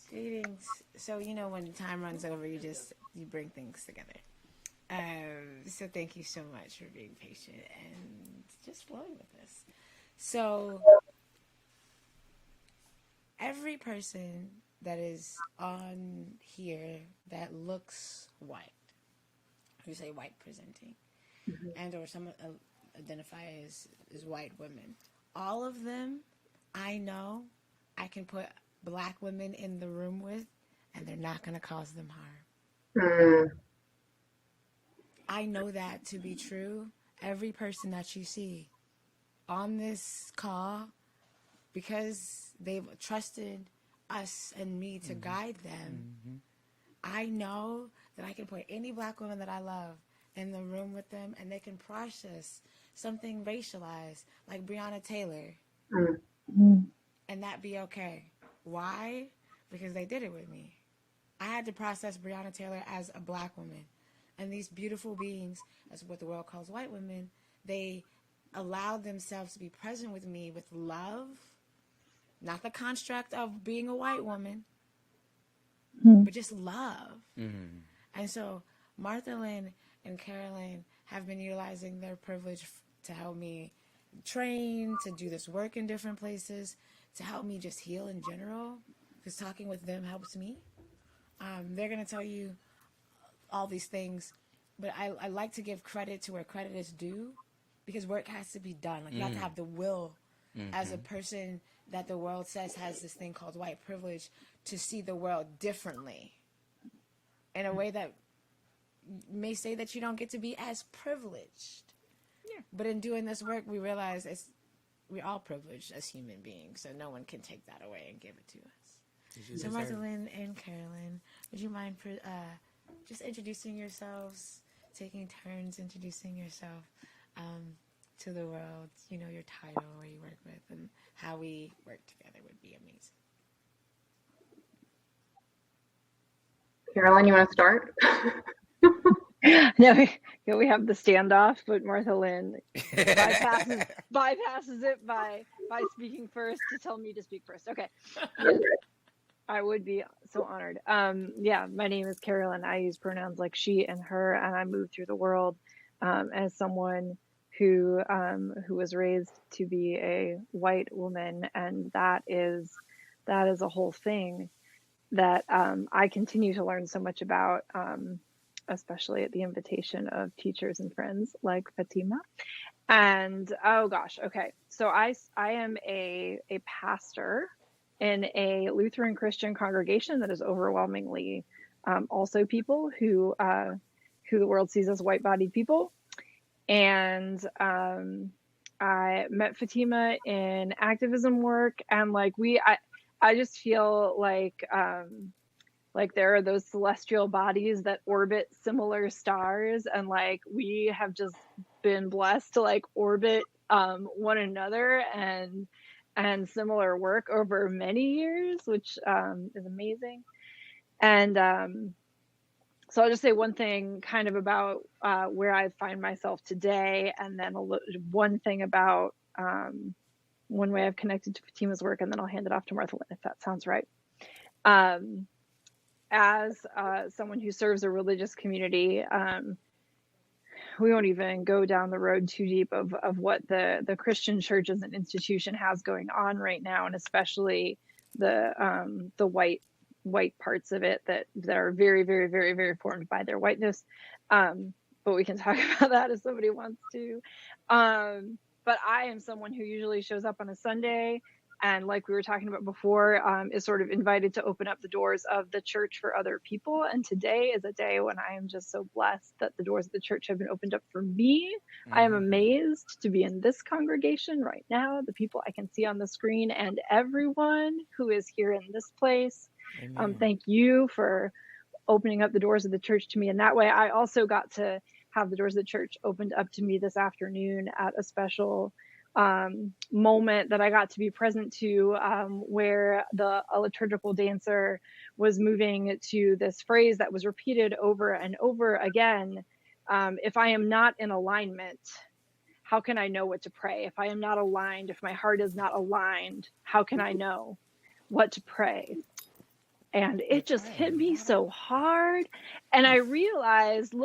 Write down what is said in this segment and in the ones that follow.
Greetings. So when time runs over, you bring things together. So thank you so much for being patient and just flowing with us. So every person that is on here that looks white, we say white presenting, and or some identify as white women. All of them, I know, I can put black women in the room with, and they're not going to cause them harm. Mm. I know that to be true. Every person that you see on this call, because they've trusted us and me to guide them, I know that I can put any black woman that I love in the room with them and they can process something racialized like Breonna Taylor Mm. and that be okay. Why? Because they did it with me. I had to process Breonna Taylor as a black woman. And these beautiful beings, as what the world calls white women, they allowed themselves to be present with me with love, not the construct of being a white woman, but just love. And so Martha Lynn and Carolyn have been utilizing their privilege to help me train, to do this work in different places, to help me just heal in general, because talking with them helps me. They're going to tell you all these things, but I like to give credit to where credit is due, because work has to be done. Like you have to have the will as a person that the world says has this thing called white privilege to see the world differently in a way that may say that you don't get to be as privileged. Yeah. But in doing this work, we realize we're all privileged as human beings, so no one can take that away and give it to us. So Martha Lynn and Carolyn, would you mind just introducing yourselves, taking turns introducing yourself to the world, your title, where you work with, and how we work together would be amazing. Carolyn, you want to start? No, we have the standoff, but Martha Lynn bypasses it by speaking first to tell me to speak first. Okay. I would be so honored. Yeah, my name is Carolyn. I use pronouns like she and her, and I move through the world as someone who was raised to be a white woman, and that is a whole thing that I continue to learn so much about, especially at the invitation of teachers and friends like Fatima. And oh gosh, okay. So I am a pastor in a Lutheran Christian congregation that is overwhelmingly also people who the world sees as white-bodied people. And I met Fatima in activism work, and I just feel like there are those celestial bodies that orbit similar stars, and like we have just been blessed to like orbit one another and similar work over many years, which is amazing. And so I'll just say one thing kind of about where I find myself today, and then one thing about one way I've connected to Fatima's work, and then I'll hand it off to Martha Lynn, if that sounds right. As someone who serves a religious community, we won't even go down the road too deep of what the Christian church as an institution has going on right now, and especially the white parts of it that are very, very, very, very formed by their whiteness. But we can talk about that if somebody wants to. But I am someone who usually shows up on a Sunday, and like we were talking about before, is sort of invited to open up the doors of the church for other people. And today is a day when I am just so blessed that the doors of the church have been opened up for me. I am amazed to be in this congregation right now, the people I can see on the screen, and everyone who is here in this place. Thank you for opening up the doors of the church to me in that way. I also got to have the doors of the church opened up to me this afternoon at a special moment that I got to be present to, where a liturgical dancer was moving to this phrase that was repeated over and over again. If I am not in alignment, how can I know what to pray? If I am not aligned, if my heart is not aligned, how can I know what to pray? And it just hit me so hard. And I realized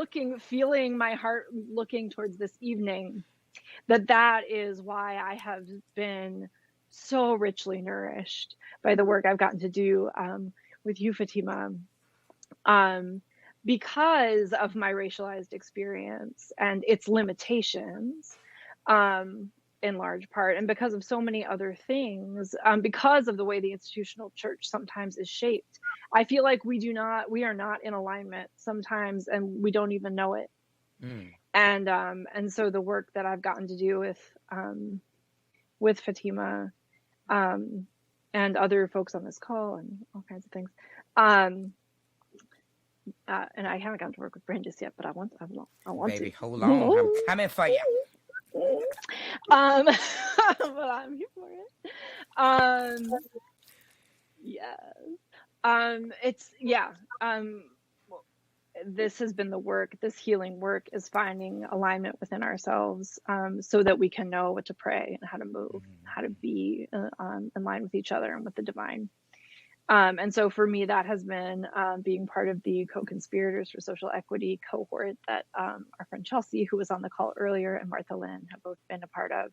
feeling my heart looking towards this evening, that is why I have been so richly nourished by the work I've gotten to do with you, Fatima, because of my racialized experience and its limitations, in large part, and because of so many other things, because of the way the institutional church sometimes is shaped. I feel like we are not in alignment sometimes, and we don't even know it. And so the work that I've gotten to do with Fatima, and other folks on this call and all kinds of things, and I haven't gotten to work with Brandis yet, but I want Baby, to. hold on, I'm coming for you. But I'm here for it. This has been the work. This healing work is finding alignment within ourselves, so that we can know what to pray and how to move, how to be in line with each other and with the divine. And so for me, that has been being part of the co-conspirators for social equity cohort that our friend Chelsea, who was on the call earlier, and Martha Lynn have both been a part of,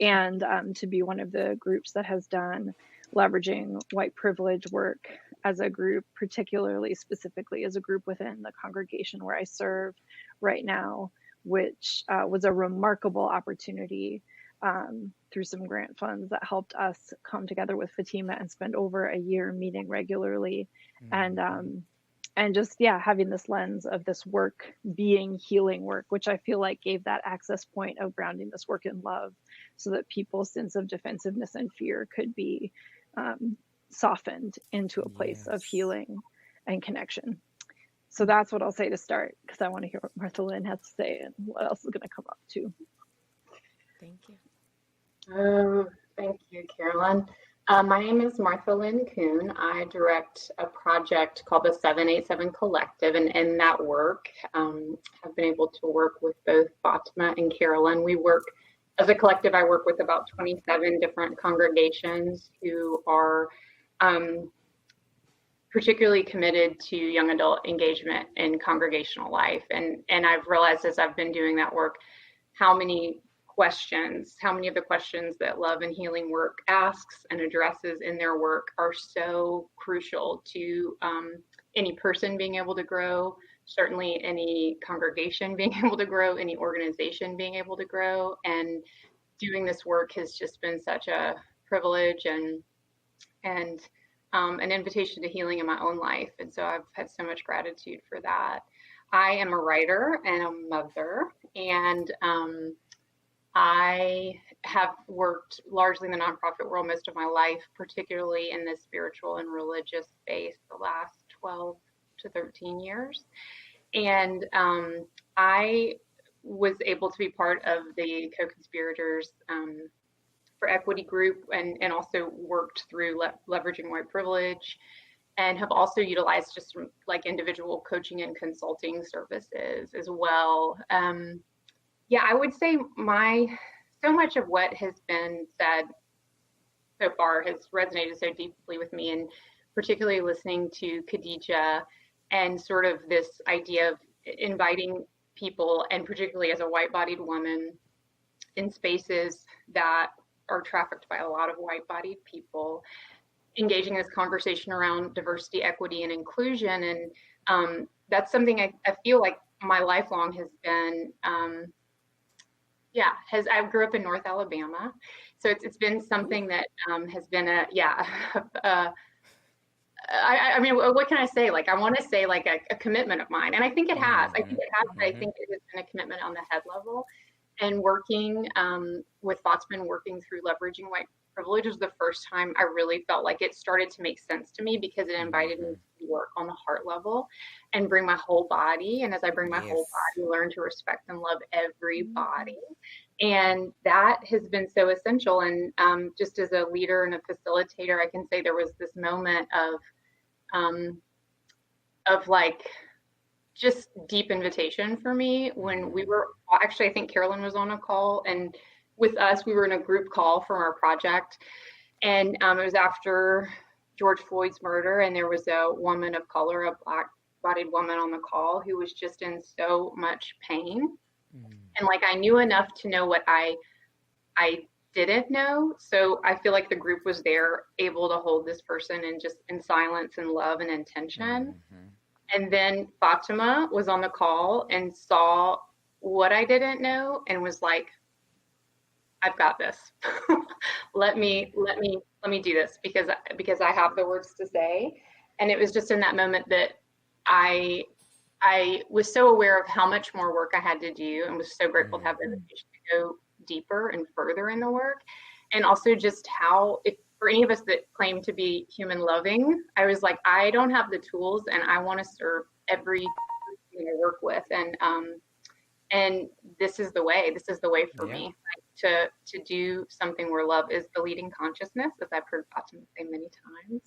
and to be one of the groups that has done leveraging white privilege work as a group, particularly specifically as a group within the congregation where I serve right now, which was a remarkable opportunity through some grant funds that helped us come together with Fatima and spend over a year meeting regularly, and just having this lens of this work being healing work, which I feel like gave that access point of grounding this work in love, so that people's sense of defensiveness and fear could be softened into a place of healing and connection. So that's what I'll say to start, because I want to hear what Martha Lynn has to say and what else is going to come up too. Thank you. Thank you, Carolyn. My name is Martha Lynn Kuhn. I direct a project called the 787 Collective, and in that work, I've been able to work with both Fatima and Carolyn. We work as a collective. I work with about 27 different congregations who are particularly committed to young adult engagement in congregational life. And I've realized as I've been doing that work, how many of the questions that love and healing work asks and addresses in their work are so crucial to any person being able to grow, certainly any congregation being able to grow, any organization being able to grow. And doing this work has just been such a privilege and an invitation to healing in my own life. And so I've had so much gratitude for that. I am a writer and a mother, and I have worked largely in the nonprofit world most of my life, particularly in the spiritual and religious space the last 12 to 13 years. And I was able to be part of the co-conspirators for equity group, and also worked through leveraging white privilege, and have also utilized just some, like, individual coaching and consulting services as well. I would say so much of what has been said so far has resonated so deeply with me, and particularly listening to Khadija and sort of this idea of inviting people, and particularly as a white-bodied woman, in spaces that are trafficked by a lot of white-bodied people, engaging in this conversation around diversity, equity, and inclusion. And that's something I feel like my lifelong has been, I grew up in North Alabama. So it's been something that has been I mean, what can I say? Like, I want to say like a commitment of mine. And I think it has. I think it has, but I think it has been a commitment on the head level. And working with Fatima, working through leveraging white privilege was the first time I really felt like it started to make sense to me, because it invited me to work on the heart level and bring my whole body. And as I bring my whole body, learn to respect and love everybody. And that has been so essential. And just as a leader and a facilitator, I can say there was this moment of like just deep invitation for me when we were actually, I think Carolyn was on a call, and with us, we were in a group call from our project. And it was after George Floyd's murder, and there was a woman of color, a black bodied woman on the call who was just in so much pain. And like I knew enough to know what I didn't know. So I feel like the group was there able to hold this person in just in silence and love and intention. And then Fatima was on the call and saw what I didn't know and was like, I've got this. let me do this because I have the words to say. And it was just in that moment that I was so aware of how much more work I had to do, and was so grateful to have the invitation to go deeper and further in the work. And also just how, if for any of us that claim to be human loving, I was like, I don't have the tools, and I want to serve every person I work with. And this is the way. This is the way for me, like, to do something where love is the leading consciousness, as I've heard Fatima say many times.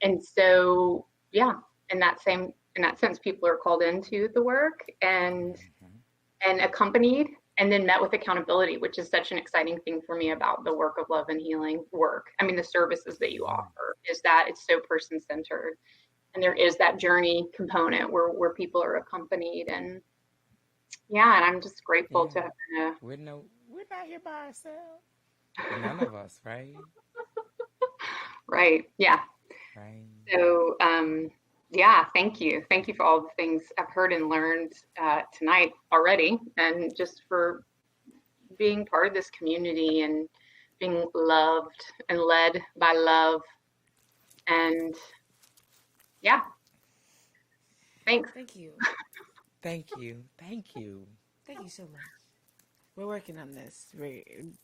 And so, yeah, in that sense, people are called into the work and accompanied, and then met with accountability, which is such an exciting thing for me about the work of love and healing work. I mean, the services that you offer is that it's so person-centered, and there is that journey component where people are accompanied. And yeah, and I'm just grateful to have we're not here by ourselves. None of us, right? Right. Yeah. Right. So, yeah, thank you. Thank you for all the things I've heard and learned tonight already, and just for being part of this community and being loved and led by love. And yeah, thanks. Thank you. Thank you. Thank you. Thank you so much. We're working on this.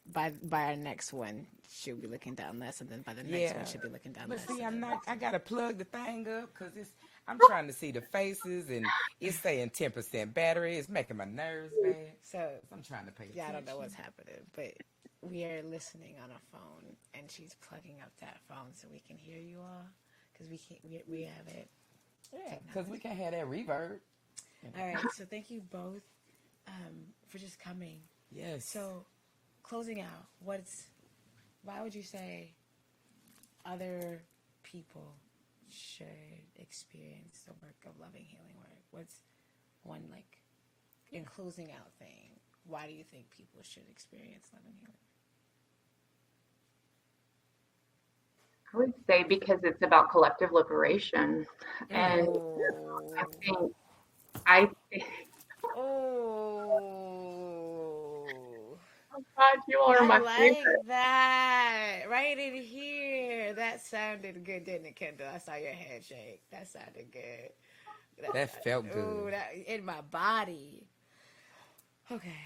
By our next one, she'll be looking down less, and then by the next one, she'll be looking down less. But see, I gotta plug the thing up because I'm trying to see the faces, and it's saying 10% battery. It's making my nerves bad. So I'm trying to pay attention. Yeah, I don't know what's happening, but we are listening on a phone, and she's plugging up that phone so we can hear you all, because we have it. Yeah, because we can have that reverb. All right, so thank you both for just coming. Yes. So, closing out, why would you say other people should experience the work of loving, healing work? What's one, like, in closing out thing, why do you think people should experience love and healing? I would say because it's about collective liberation. And I think God, you are my favorite. That right in here. That sounded good, didn't it, Kendall? I saw your head shake. That sounded good. That felt good. Ooh, that in my body. Okay.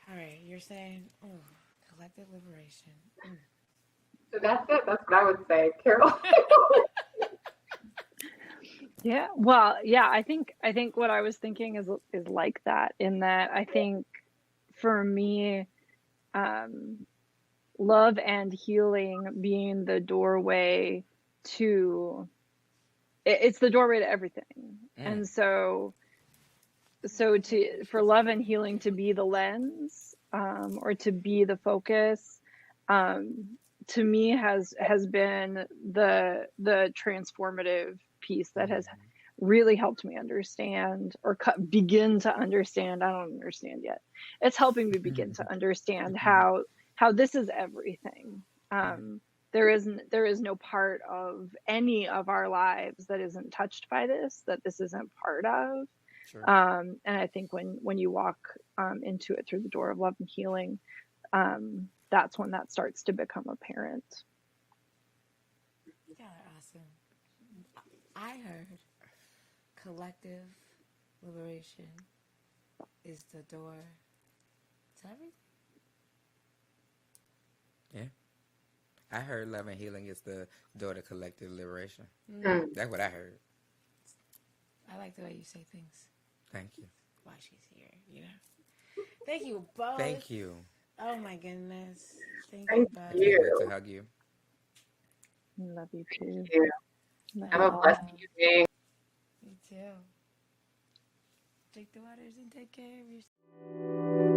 All right. You're saying, collective liberation. So that's it. That's what I would say, Carol. Yeah. Well, yeah, I think what I was thinking is like that, in that I think for me, love and healing being the doorway to, it's the doorway to everything. And so for love and healing to be the lens, or to be the focus, to me has been the transformative piece that has really helped me understand, or begin to understand. I don't understand yet. It's helping me begin to understand how this is everything. There is no part of any of our lives that isn't touched by this, that this isn't part of. Sure. And I think when you walk into it through the door of love and healing, that's when that starts to become apparent. Yeah, awesome. I heard collective liberation is the door to everything. Yeah. I heard love and healing is the door to collective liberation. That's what I heard. I like the way you say things. Thank you. Why she's here, you know. Thank you both. Thank you. Oh my goodness. Thank you both. you. Good to hug you. Love you too. Have a blessed evening. You too. Check the waters and take care of yourself.